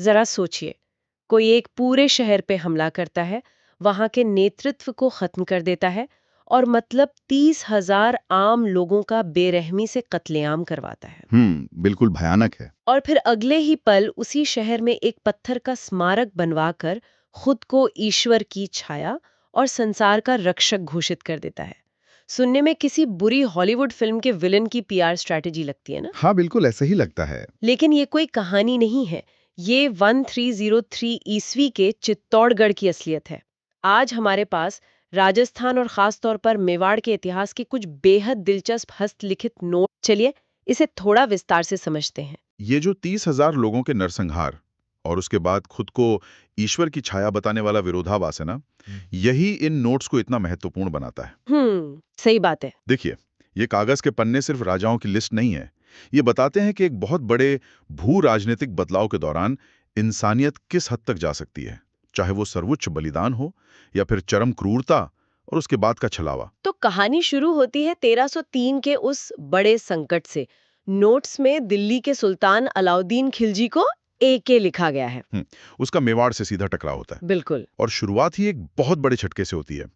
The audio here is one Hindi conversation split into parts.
जरा सोचिए, कोई एक पूरे शहर पे हमला करता है, वहां के नेतृत्व को खत्म कर देता है और मतलब 30,000 आम लोगों का बेरहमी से कत्लेआम करवाता है। बिल्कुल भयानक है। और फिर अगले ही पल उसी शहर में एक पत्थर का स्मारक बनवाकर खुद को ईश्वर की छाया और संसार का रक्षक घोषित कर देता है। सुनने में किसी बुरी हॉलीवुड फिल्म के विलन की पीआर स्ट्रैटेजी लगती है ना? हाँ, बिल्कुल ऐसा ही लगता है। लेकिन ये कोई कहानी नहीं है। ये 1303 ईस्वी के चित्तौड़गढ़ की असलियत है। आज हमारे पास राजस्थान और खास तौर पर मेवाड़ के इतिहास के कुछ बेहद दिलचस्प हस्तलिखित नोट। चलिए इसे थोड़ा विस्तार से समझते हैं। ये जो 30,000 लोगों के नरसंहार और उसके बाद खुद को ईश्वर की छाया बताने वाला विरोधाभास है ना, यही इन नोट्स को इतना महत्वपूर्ण बनाता है। सही बात है। देखिए, ये कागज के पन्ने सिर्फ राजाओं की लिस्ट नहीं है। ये बताते हैं कि एक बहुत बड़े भू राजनीतिक बदलाव के दौरान इंसानियत किस हद तक जा सकती है, चाहे वो सर्वोच्च बलिदान हो या फिर चरम क्रूरता और उसके बाद का छलावा। तो कहानी शुरू होती है 1303 के उस बड़े संकट से। नोट्स में दिल्ली के सुल्तान अलाउद्दीन खिलजी को एके लिखा गया है। उसका मेवाड़ से सीधा टकराव होता है बिल्कुल। और शुरुआत ही एक बहुत बड़े झटके से होती है।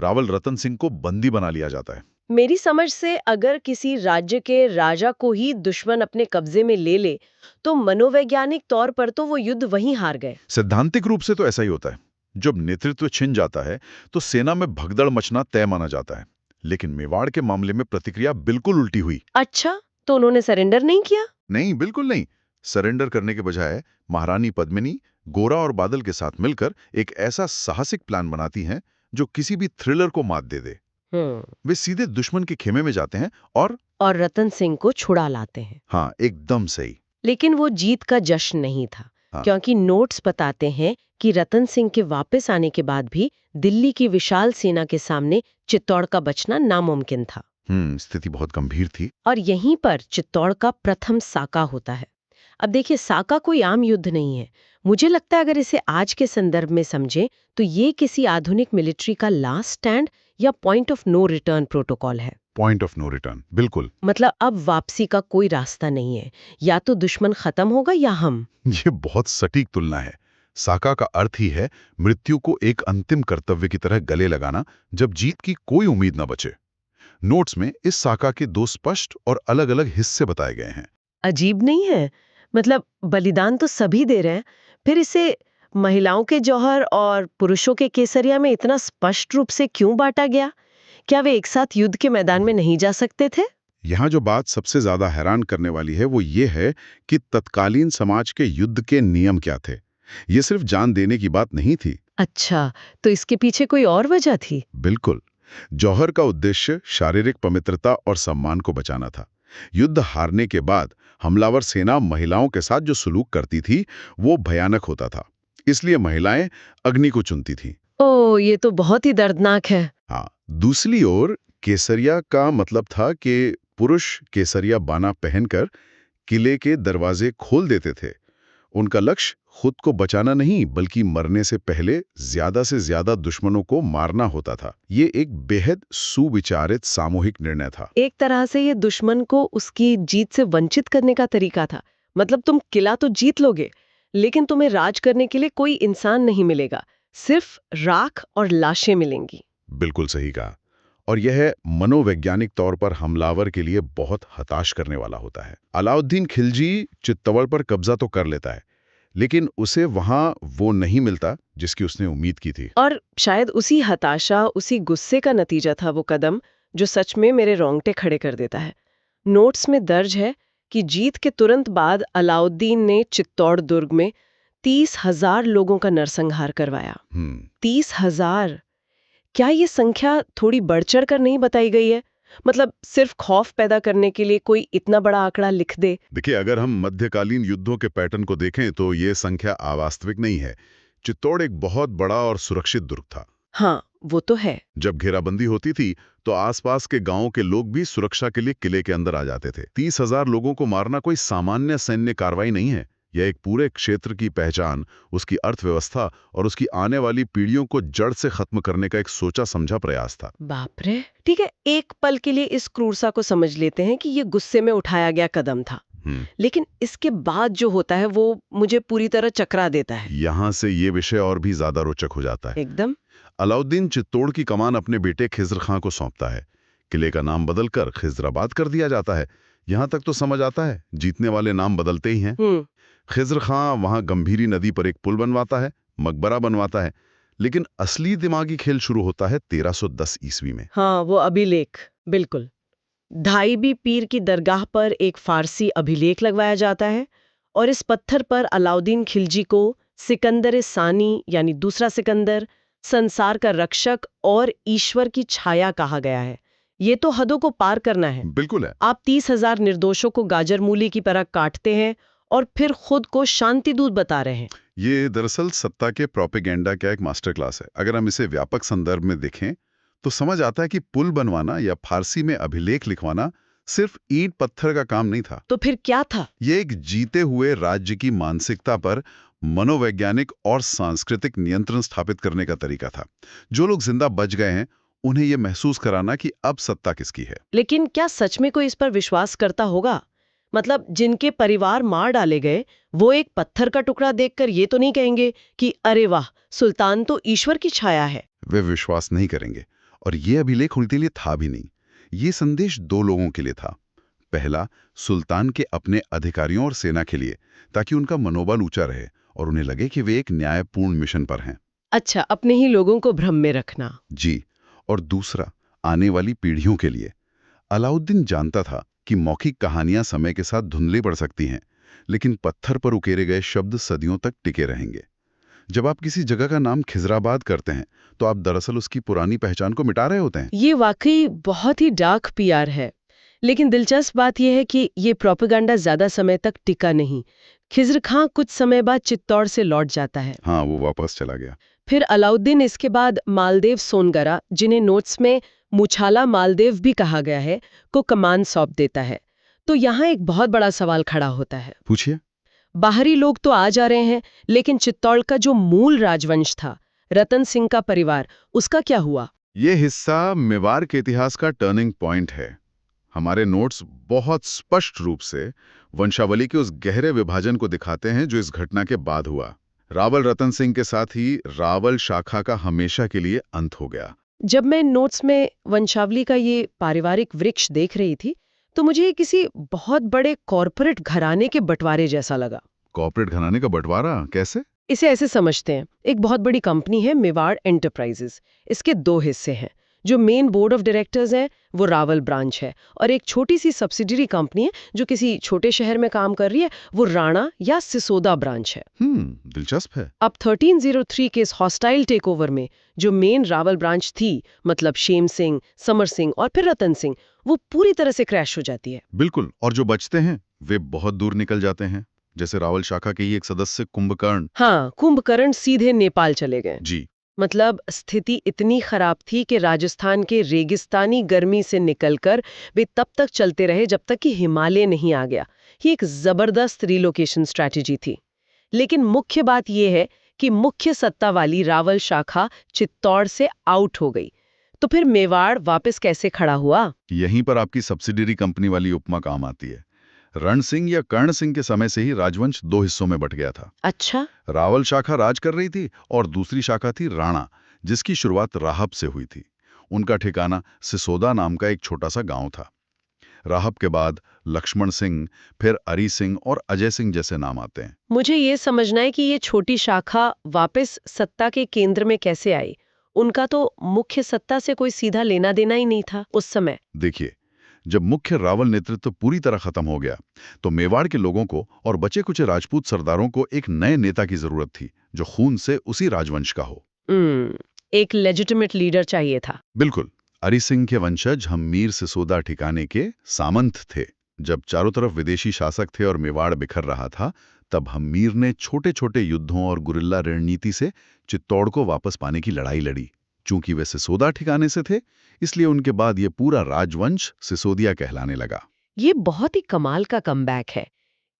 रावल रतन सिंह को बंदी बना लिया जाता है। मेरी समझ से अगर किसी राज्य के राजा को ही दुश्मन अपने कब्जे में ले ले, तो मनोवैज्ञानिक तौर पर तो वो युद्ध वहीं हार गए। सैद्धांतिक रूप से तो ऐसा ही होता है। जब नेतृत्व छिन जाता है तो सेना में भगदड़ मचना तय माना जाता है। लेकिन मेवाड़ के मामले में प्रतिक्रिया बिल्कुल उल्टी हुई। अच्छा, तो उन्होंने सरेंडर नहीं किया? नहीं, बिल्कुल नहीं। सरेंडर करने के बजाय महारानी पद्मिनी गोरा और बादल के साथ मिलकर एक ऐसा साहसिक प्लान बनाती हैं जो किसी भी थ्रिलर को मात दे दे। हम्म। वे सीधे दुश्मन के खेमे में जाते हैं और रतन सिंह को छुड़ा लाते हैं। हाँ, एकदम सही। लेकिन वो जीत का जश्न नहीं था, हाँ। क्योंकि नोट्स बताते हैं कि रतन सिंह के वापस आने के बाद भी दिल्ली की विशाल सेना के सामने चित्तौड़ का बचना नामुमकिन था। स्थिति बहुत गंभीर थी। और यहीं पर चित्तौड़ का प्रथम साका होता है। अब देखिए, साका कोई आम युद्ध नहीं है। मुझे लगता है अगर इसे आज के संदर्भ में समझे तो ये किसी आधुनिक मिलिट्री का लास्ट स्टैंड या point of no return protocol है। पॉइंट ऑफ नो रिटर्न, बिल्कुल। मतलब अब वापसी का कोई रास्ता नहीं है, या तो दुश्मन खत्म होगा या हम। ये बहुत सटीक तुलना है। साका का अर्थ ही है मृत्यु को एक अंतिम कर्तव्य की तरह गले लगाना जब जीत की कोई उम्मीद न बचे। नोट्स में इस साका के दो स्पष्ट और अलग-अलग हिस्से बताए गए हैं। अजीब नहीं है? मतलब बलिदान तो सभी दे रहे हैं, फिर इसे महिलाओं के जौहर और पुरुषों के केसरिया में इतना स्पष्ट रूप से क्यों बांटा गया? क्या वे एक साथ युद्ध के मैदान में नहीं जा सकते थे? यहाँ जो बात सबसे ज्यादा हैरान करने वाली है वो ये है कि तत्कालीन समाज के युद्ध के नियम क्या थे। ये सिर्फ जान देने की बात नहीं थी। अच्छा, तो इसके पीछे कोई और वजह थी? बिल्कुल। जौहर का उद्देश्य शारीरिक पवित्रता और सम्मान को बचाना था। युद्ध हारने के बाद हमलावर सेना महिलाओं के साथ जो सुलूक करती थी वो भयानक होता था। इसलिए महिलाएं अग्नि को चुनती थीं। ओह, ये तो बहुत ही दर्दनाक है। हाँ, दूसरी ओर केसरिया का मतलब था कि पुरुष केसरिया बाना पहनकर किले के दरवाजे खोल देते थे। उनका लक्ष्य खुद को बचाना नहीं बल्कि मरने से पहले ज्यादा से ज्यादा दुश्मनों को मारना होता था। ये एक बेहद सुविचारित सामूहिक निर्णय था। एक तरह से ये दुश्मन को उसकी जीत से वंचित करने का तरीका था। मतलब तुम किला तो जीत लोगे, लेकिन तुम्हें राज करने के लिए कोई इंसान नहीं मिलेगा, सिर्फ राख और लाशें मिलेंगी। बिल्कुल सही कहा। और यह मनोवैज्ञानिक तौर पर हमलावर के लिए बहुत हताश करने वाला होता है। अलाउद्दीन खिलजी चित्तौड़ पर कब्जा तो कर लेता है, लेकिन उसे वहां वो नहीं मिलता जिसकी उसने उम्मीद की थी। और शायद उसी हताशा, उसी गुस्से का नतीजा था वो कदम जो सच में मेरे रोंगटे खड़े कर देता है। नोट्स में दर्ज है कि जीत के तुरंत बाद अलाउद्दीन ने चित्तौड़ दुर्ग में 30,000 लोगों का नरसंहार करवाया। 30,000! क्या ये संख्या थोड़ी बढ़-चढ़ कर नहीं बताई गई है? मतलब सिर्फ खौफ पैदा करने के लिए कोई इतना बड़ा आंकड़ा लिख दे? देखिए, अगर हम मध्यकालीन युद्धों के पैटर्न को देखें तो ये संख्या अवास्तविक नहीं है। चित्तौड़ एक बहुत बड़ा और सुरक्षित दुर्ग था। हाँ, वो तो है। जब घेराबंदी होती थी तो आसपास के गांवों के लोग भी सुरक्षा के लिए किले के अंदर आ जाते थे। 30,000 लोगों को मारना कोई सामान्य सैन्य कार्रवाई नहीं है। यह एक पूरे क्षेत्र की पहचान, उसकी अर्थव्यवस्था और उसकी आने वाली पीढ़ियों को जड़ से खत्म करने का एक सोचा समझा प्रयास था। बाप रे! ठीक है, एक पल के लिए इस क्रूरता को समझ लेते हैं कि ये गुस्से में उठाया गया कदम था। लेकिन इसके बाद जो होता है वो मुझे पूरी तरह चकरा देता है। यहाँ से ये विषय और भी ज्यादा रोचक हो जाता है। एकदम। अलाउद्दीन चित्तौड़ की कमान अपने बेटे खिज्र खां को सौंपता है। किले का नाम बदलकर खिज्राबाद कर दिया जाता है। यहाँ तक तो समझ आता है, जीतने वाले नाम बदलते ही हैं। खिज्र खां वहां गंभीरी नदी पर एक पुल बनवाता है, मकबरा बनवाता है, लेकिन असली दिमागी खेल शुरू होता है 1310 ईस्वी में। हाँ, वो अभिलेख, बिल्कुल। ढाईबी पीर की दरगाह पर एक फारसी अभिलेख लगवाया जाता है और इस पत्थर पर अलाउद्दीन खिलजी को सिकंदर सानी यानी दूसरा सिकंदर, संसार का रक्षक और ईश्वर की छाया कहा गया है। ये तो हदों को पार करना है। बिल्कुल है। आप 30,000 निर्दोषों को गाजर मूली की तरह काटते हैं और फिर खुद को शांति दूत बता रहे हैं। ये दरअसल सत्ता के प्रोपेगेंडा का एक मास्टर क्लास है। अगर हम इसे व्यापक संदर्भ में देखें तो समझ आता है कि पुल बनवाना या फारसी में अभिलेख लिखवाना सिर्फ ईंट पत्थर का काम नहीं था। तो फिर क्या था? ये एक जीते हुए राज्य की मानसिकता पर मनोवैज्ञानिक और सांस्कृतिक नियंत्रण स्थापित करने का तरीका था। जो लोग जिंदा बच गए हैं उन्हें यह महसूस कराना कि अब सत्ता किसकी है। लेकिन क्या सच में कोई इस पर विश्वास करता होगा? मतलब जिनके परिवार मार डाले गए, वो एक पत्थर का टुकड़ा देखकर ये तो नहीं कहेंगे कि अरे वाह, सुल्तान तो ईश्वर की छाया है। वे विश्वास नहीं करेंगे। और ये अभिलेख उनके लिए था भी नहीं। ये संदेश दो लोगों के लिए था। पहला, सुल्तान के अपने अधिकारियों और सेना के लिए, ताकि उनका मनोबल ऊंचा रहे और उन्हें लगे कि वे एक न्यायपूर्ण मिशन पर हैं। अच्छा, अपने ही लोगों को भ्रम में रखना। जी। और दूसरा, आने वाली पीढ़ियों के लिए। अलाउद्दीन जानता था कि मौखिक कहानियां समय के साथ धुंधली पड़ सकती हैं, लेकिन पत्थर पर उकेरे गए शब्द सदियों तक टिके रहेंगे। जब आप किसी जगह का नाम खिजराबाद करते हैं तो आप दरअसल उसकी पुरानी पहचान को मिटा रहे होते हैं। ये वाकई बहुत ही डार्क पीआर है। लेकिन दिलचस्प बात यह है कि ये प्रोपेगेंडा ज्यादा समय तक टिका नहीं। खिज्र खां कुछ समय बाद चित्तौड़ से लौट जाता है। हाँ, वो वापस चला गया। फिर अलाउद्दीन इसके बाद मालदेव सोनगरा, जिन्हें नोट्स में मुछाला मालदेव भी कहा गया है, को कमान सौंप देता है। तो यहाँ एक बहुत बड़ा सवाल खड़ा होता है। पूछिए। बाहरी लोग तो आ जा रहे हैं, लेकिन चित्तौड़ का जो मूल राजवंश था, रतन सिंह का परिवार, उसका क्या हुआ? ये हिस्सा मेवाड़ के इतिहास का टर्निंग पॉइंट है। हमारे नोट्स बहुत स्पष्ट रूप से वंशावली के उस गहरे विभाजन को दिखाते हैं जो इस घटना के बाद हुआ। रावल रतन सिंह के साथ ही रावल शाखा का हमेशा के लिए अंत हो गया। जब मैं नोट्स में वंशावली का ये पारिवारिक वृक्ष देख रही थी, तो मुझे ये किसी बहुत बड़े कॉरपोरेट घराने के बंटवारे जैसा लगा। कॉर्पोरेट घराने का बंटवारा कैसे? इसे ऐसे समझते हैं, एक बहुत बड़ी कंपनी है मेवाड़ एंटरप्राइजेस। इसके दो हिस्से हैं। जो मेन बोर्ड ऑफ डायरेक्टर्स है वो रावल ब्रांच है, और एक छोटी सी सब्सिडरी कंपनी है जो किसी छोटे शहर में काम कर रही है, वो राणा या सिसोदा ब्रांच है। दिलचस्प है। अब 1303 के इस हॉस्टाइल टेकओवर में जो मेन रावल ब्रांच थी, मतलब शेम सिंह, समर सिंह और फिर रतन सिंह, वो पूरी तरह से क्रैश हो जाती है। बिल्कुल। और जो बचते हैं वे बहुत दूर निकल जाते हैं, जैसे रावल शाखा के ही एक सदस्य कुंभकर्ण। हाँ, कुंभकर्ण सीधे नेपाल चले गए। जी। मतलब स्थिति इतनी खराब थी कि राजस्थान के रेगिस्तानी गर्मी से निकलकर वे तब तक चलते रहे जब तक कि हिमालय नहीं आ गया। ये एक जबरदस्त रिलोकेशन स्ट्रैटेजी थी। लेकिन मुख्य बात यह है कि मुख्य सत्ता वाली रावल शाखा चित्तौड़ से आउट हो गई। तो फिर मेवाड़ वापस कैसे खड़ा हुआ? यहीं पर आपकी सब्सिडरी कंपनी वाली उपमा काम आती है। रण सिंह या कर्ण सिंह के समय से ही राजवंश दो हिस्सों में बंट गया था। अच्छा। रावल शाखा राज कर रही थी और दूसरी शाखा थी राणा, जिसकी शुरुआत राहब से हुई थी। उनका ठिकाना सिसोदा नाम का एक छोटा सा गांव था। राहब के बाद लक्ष्मण सिंह, फिर अरी सिंह और अजय सिंह जैसे नाम आते हैं। मुझे ये समझना है कि ये छोटी शाखा वापस सत्ता के केंद्र में कैसे आई। उनका तो मुख्य सत्ता से कोई सीधा लेना देना ही नहीं था उस समय। देखिए, जब मुख्य रावल नेतृत्व पूरी तरह खत्म हो गया तो मेवाड़ के लोगों को और बचे कुछ राजपूत सरदारों को एक नए नेता की जरूरत थी जो खून से उसी राजवंश का हो। एक लेजिटिमेट लीडर चाहिए था। बिल्कुल। अरी सिंह के वंशज हम्मीर सिसोदा ठिकाने के सामंत थे। जब चारों तरफ विदेशी शासक थे और मेवाड़ बिखर रहा था, तब हम्मीर ने छोटे छोटे युद्धों और गुरिल्ला रणनीति से चित्तौड़ को वापस पाने की लड़ाई लड़ी। चूंकि वे सिसोदा ठिकाने से थे, इसलिए उनके बाद ये पूरा राजवंश सिसोदिया कहलाने लगा। ये बहुत ही कमाल का कमबैक है।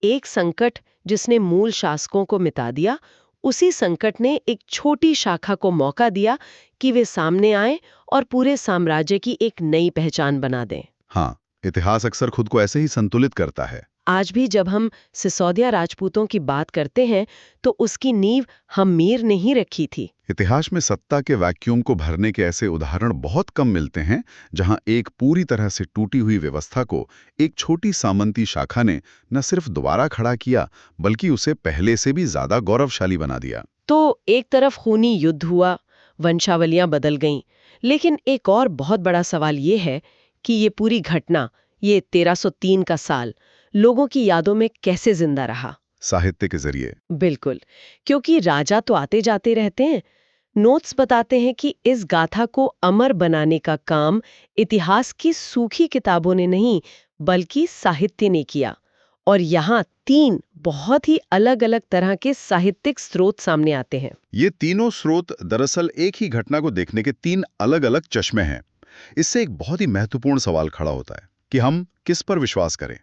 एक संकट जिसने मूल शासकों को मिटा दिया, उसी संकट ने एक छोटी शाखा को मौका दिया कि वे सामने आए और पूरे साम्राज्य की एक नई पहचान बना दें। हाँ, इतिहास अक्सर खुद को ऐसे ही संतुलित करता है। आज भी जब हम सिसोदिया राजपूतों की बात करते हैं तो उसकी नींव हम मीर ने ही रखी थी। इतिहास में सत्ता के वैक्यूम को भरने के ऐसे उदाहरण बहुत कम मिलते हैं, जहां एक पूरी तरह से टूटी हुई व्यवस्था को एक छोटी सामंती शाखा ने न सिर्फ दोबारा खड़ा किया, बल्कि उसे पहले से भी ज्यादा गौरवशाली बना दिया। तो एक तरफ खूनी युद्ध हुआ, वंशावलियां बदल गईं, लेकिन एक और बहुत बड़ा सवाल ये है कि ये पूरी घटना, ये 1303 का साल, लोगों की यादों में कैसे जिंदा रहा। साहित्य के जरिए। बिल्कुल, क्योंकि राजा तो आते जाते रहते हैं। नोट्स बताते हैं कि इस गाथा को अमर बनाने का काम इतिहास की सूखी किताबों ने नहीं, बल्कि साहित्य ने किया। और यहाँ 3 बहुत ही अलग-अलग तरह के साहित्यिक स्रोत सामने आते हैं। ये तीनों स्रोत दरअसल एक ही घटना को देखने के 3 अलग-अलग चश्मे हैं। इससे एक बहुत ही महत्वपूर्ण सवाल खड़ा होता है कि हम किस पर विश्वास करें।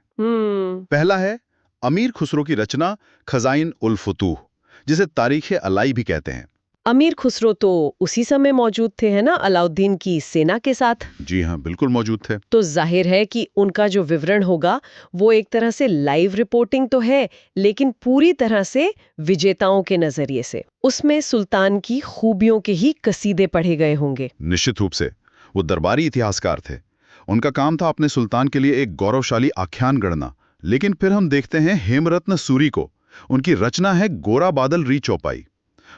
पहला है अमीर खुसरो की रचना खजाइन उल फुतूह, जिसे तारीख अलाई भी कहते हैं। अमीर खुसरो तो उसी समय मौजूद थे, है ना, अलाउद्दीन की सेना के साथ। जी हाँ, बिल्कुल मौजूद थे। तो जाहिर है कि उनका जो विवरण होगा वो एक तरह से लाइव रिपोर्टिंग तो है, लेकिन पूरी तरह से विजेताओं के नजरिए से। उसमें सुल्तान की खूबियों के ही कसीदे पढ़े गए होंगे। निश्चित रूप से वो दरबारी इतिहासकार थे। उनका काम था अपने सुल्तान के लिए एक गौरवशाली आख्यान गढ़ना। लेकिन फिर हम देखते हैं हेमरत्न सूरी को। उनकी रचना है गोरा बादल री चौपाई।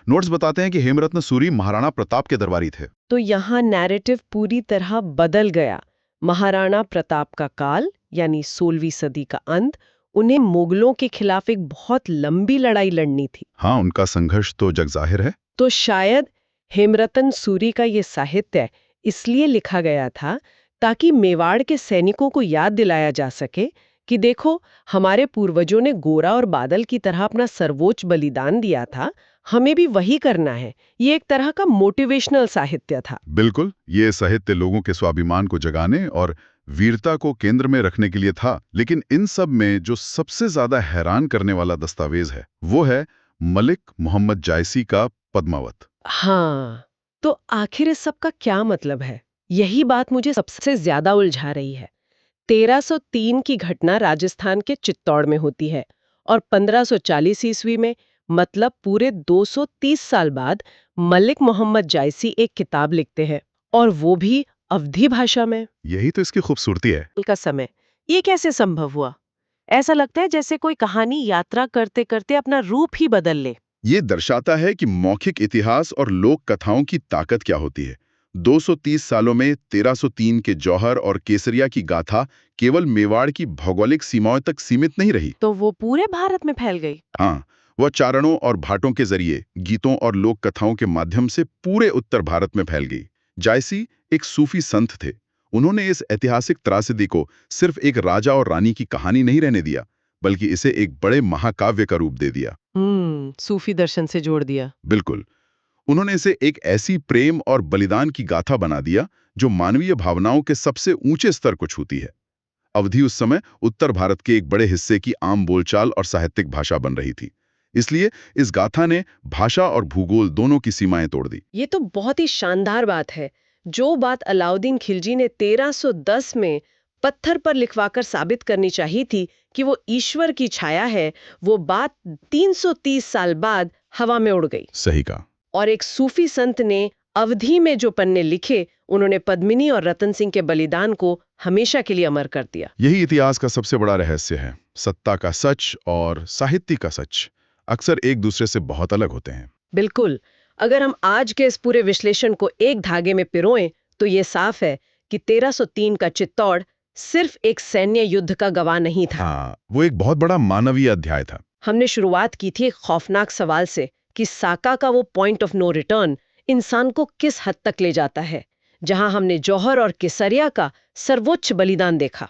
नोट्स बताते हैं कि हेमरत्न सूरी महाराणा प्रताप के दरबारी थे। तो यहाँ नैरेटिव पूरी तरह बदल गया। महाराणा प्रताप का काल, यानी 16वीं सदी का अंत, उन्हें मुगलों के खिलाफ एक बहुत लंबी लड़ाई लड़नी थी। हाँ, उनका संघर्ष तो जगजाहिर है। तो शायद हेमरतन सूरी का ये साहित्य इसलिए लिखा गया था ताकि मेवाड़ के सैनिकों को याद दिलाया जा सके कि देखो, हमारे पूर्वजों ने गोरा और बादल की तरह अपना सर्वोच्च बलिदान दिया था, हमें भी वही करना है। ये एक तरह का मोटिवेशनल साहित्य था। बिल्कुल, ये साहित्य लोगों के स्वाभिमान को जगाने और वीरता को केंद्र में रखने के लिए था। लेकिन इन सब में जो सबसे ज्यादा हैरान करने वाला दस्तावेज है, वो है मलिक मोहम्मद जायसी का पद्मावत। हाँ, तो आखिर इस सब का क्या मतलब है? यही बात मुझे सबसे ज्यादा उलझा रही है। 1303 की घटना राजस्थान के चित्तौड़ में होती है और 1540 ईस्वी में, मतलब पूरे 230 साल बाद, मलिक मोहम्मद जायसी एक किताब लिखते हैं, और वो भी अवधी भाषा में। यही तो इसकी खूबसूरती है। का समय, ये कैसे संभव हुआ? ऐसा लगता है जैसे कोई कहानी यात्रा करते करते अपना रूप ही बदल ले। ये दर्शाता है कि मौखिक इतिहास और लोक कथाओं की ताकत क्या होती है। 230 सालों में 1303 के जौहर और केसरिया की गाथा केवल मेवाड़ की भौगोलिक सीमाओं तक सीमित नहीं रही। तो वो पूरे भारत में फैल गई। हाँ, वह चारणों और भाटों के जरिए गीतों और लोक कथाओं के माध्यम से पूरे उत्तर भारत में फैल गई। जायसी एक सूफी संत थे। उन्होंने इस ऐतिहासिक त्रासदी को सिर्फ एक राजा और रानी की कहानी नहीं रहने दिया, बल्कि इसे एक बड़े महाकाव्य का रूप दे दिया। सूफी दर्शन से जोड़ दिया। बिल्कुल, उन्होंने इसे एक ऐसी प्रेम और बलिदान की गाथा बना दिया जो मानवीय भावनाओं के सबसे ऊंचे स्तर को छूती है। अवधि उस समय उत्तर भारत के एक बड़े हिस्से की आम बोलचाल और साहित्यिक भाषा बन रही थी। इसलिए इस गाथा ने भाषा और भूगोल दोनों की सीमाएं तोड़ दी। ये तो बहुत ही शानदार बात है। जो बात अलाउद्दीन खिलजी ने 1310 में पत्थर पर लिखवाकर साबित करनी चाहिए थी कि वो ईश्वर की छाया है, वो बात 330 साल बाद हवा में उड़ गई। सही कहा। और एक सूफी संत ने अवधि में जो पन्ने लिखे, उन्होंने पद्मिनी और रतन सिंह के बलिदान को हमेशा के लिए अमर कर दिया। यही इतिहास का सबसे बड़ा रहस्य है। सत्ता का सच और साहित्य का सच अक्सर एक दूसरे से बहुत अलग होते हैं। बिल्कुल। अगर हम आज के इस पूरे विश्लेषण को एक धागे में पिरोएं, तो ये साफ है कि 1303 का चित्तौड़ सिर्फ एक सैन्य युद्ध का गवाह नहीं था। हाँ, वो एक बहुत बड़ा मानवीय अध्याय था। हमने शुरुआत की थी एक खौफनाक सवाल से कि साका का वो पॉइंट ऑफ नो रिटर्न इंसान को किस हद तक ले जाता है, जहां हमने जौहर और केसरिया का सर्वोच्च बलिदान देखा।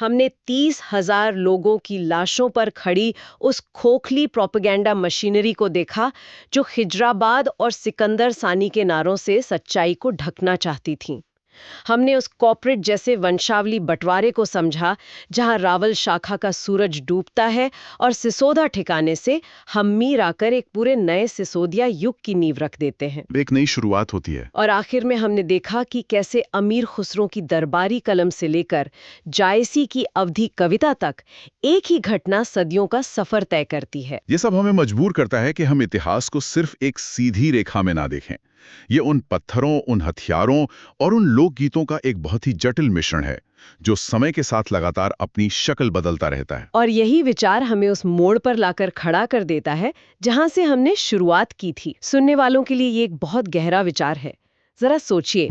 हमने 30,000 लोगों की लाशों पर खड़ी उस खोखली प्रोपेगेंडा मशीनरी को देखा जो खिजराबाद और सिकंदर सानी के नारों से सच्चाई को ढकना चाहती थी। हमने उस कॉर्पोरेट जैसे वंशावली बंटवारे को समझा, जहां रावल शाखा का सूरज डूबता है और सिसोदा ठिकाने से हम मीर आकर एक पूरे नए सिसोदिया युग की नींव रख देते हैं। एक नई शुरुआत होती है। और आखिर में हमने देखा कि कैसे अमीर खुसरो की दरबारी कलम से लेकर जायसी की अवधि कविता तक एक ही घटना सदियों का सफर तय करती है। ये सब हमें मजबूर करता है कि हम इतिहास को सिर्फ एक सीधी रेखा में ना देखें। ये उन पत्थरों, उन हथियारों और उन लोकगीतों का एक बहुत ही जटिल मिश्रण है, जो समय के साथ लगातार अपनी शक्ल बदलता रहता है। और यही विचार हमें उस मोड़ पर लाकर खड़ा कर देता है जहां से हमने शुरुआत की थी। सुनने वालों के लिए ये एक बहुत गहरा विचार है। जरा सोचिए,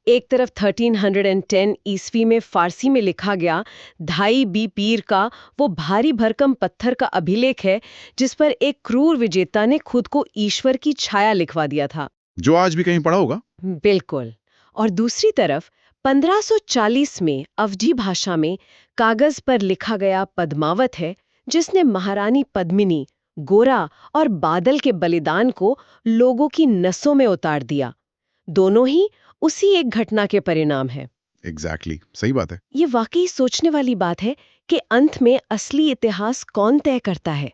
एक तरफ 1310 ईस्वी में फारसी में लिखा गया धाई बी पीर का वो भारी भरकम पत्थर का अभिलेख है, जिस पर एक क्रूर विजेता ने खुद को ईश्वर की छाया लिखवा दिया था। जो आज भी कहीं पड़ा होगा। बिल्कुल। और दूसरी तरफ 1540 में अवधी भाषा में कागज पर लिखा गया पद्मावत है, जिसने महारानी पद्मिनी, गोरा और बादल के बलिदान को लोगों की नसों में उतार दिया। दोनों ही उसी एक घटना के परिणाम है। एग्जैक्टली, सही बात है। ये वाकई सोचने वाली बात है कि अंत में असली इतिहास कौन तय करता है।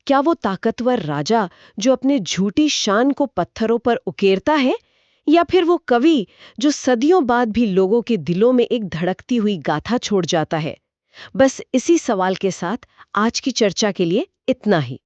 क्या वो ताकतवर राजा जो अपने झूठी शान को पत्थरों पर उकेरता है, या फिर वो कवि जो सदियों बाद भी लोगों के दिलों में एक धड़कती हुई गाथा छोड़ जाता है। बस इसी सवाल के साथ आज की चर्चा के लिए इतना ही।